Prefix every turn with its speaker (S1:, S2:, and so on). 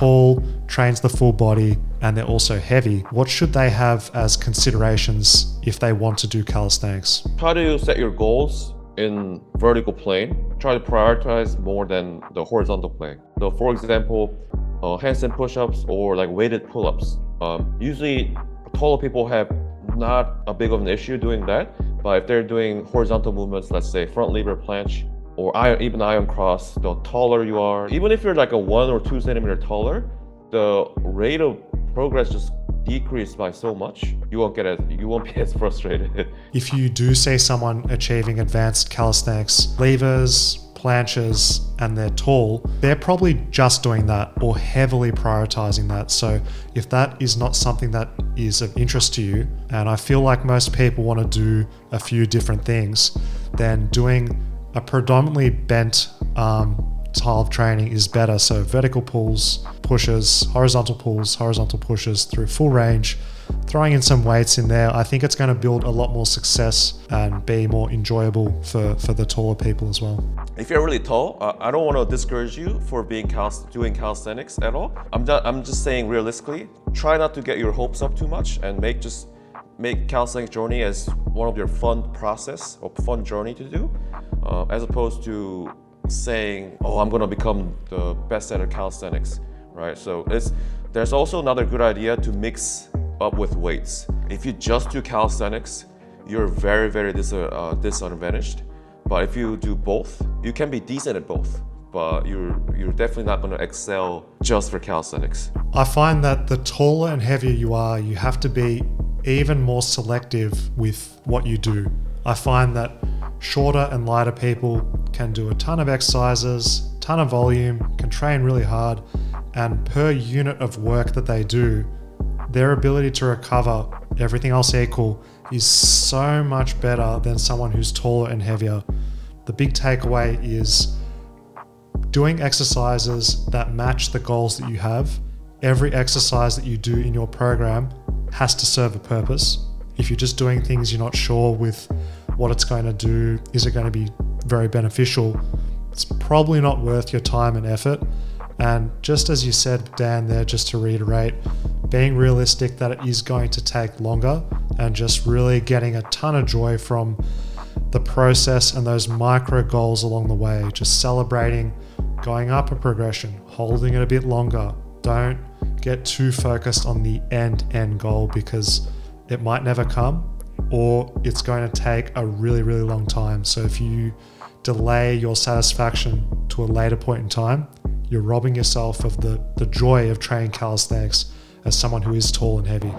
S1: tall, trains the full body, and they're also heavy, what should they have as considerations if they want to do calisthenics?
S2: Try to set your goals in vertical plane. Try to prioritize more than the horizontal plane. So for example, handstand push-ups or like weighted pull-ups. Usually taller people have not a big of an issue doing that, but if they're doing horizontal movements, let's say front lever planche or even iron cross, the taller you are, even if you're like a 1 or 2 centimeter taller, the rate of progress just decreased by so much, you won't be as frustrated.
S1: If you do see someone achieving advanced calisthenics levers, planches, and they're tall, they're probably just doing that or heavily prioritizing that. So if that is not something that is of interest to you, and I feel like most people want to do a few different things, then doing a predominantly bent style of training is better. So vertical pulls, pushes, horizontal pushes through full range, throwing in some weights in there. I think it's going to build a lot more success and be more enjoyable for the taller people as well.
S2: If you're really tall, I don't want to discourage you for doing calisthenics at all. I'm just saying realistically, try not to get your hopes up too much and make calisthenics journey as one of your fun process or fun journey to do, as opposed to saying, oh, I'm going to become the best at calisthenics, right? So there's also another good idea to mix up with weights. If you just do calisthenics, you're very, very disadvantaged. But if you do both, you can be decent at both, but you're definitely not going to excel just for calisthenics.
S1: I find that the taller and heavier you are, you have to be even more selective with what you do. I find that shorter and lighter people can do a ton of exercises, ton of volume, can train really hard, and per unit of work that they do, their ability to recover, everything else equal, is so much better than someone who's taller and heavier. The big takeaway is doing exercises that match the goals that you have. Every exercise that you do in your program has to serve a purpose. If you're just doing things you're not sure with what it's going to do, is it going to be very beneficial, it's probably not worth your time and effort. And just as you said, Dan, there, just to reiterate, being realistic that it is going to take longer and just really getting a ton of joy from the process and those micro goals along the way, just celebrating going up a progression, holding it a bit longer. Don't get too focused on the end goal because it might never come, or it's going to take a really, really long time. So if you delay your satisfaction to a later point in time, you're robbing yourself of the joy of training calisthenics as someone who is tall and heavy.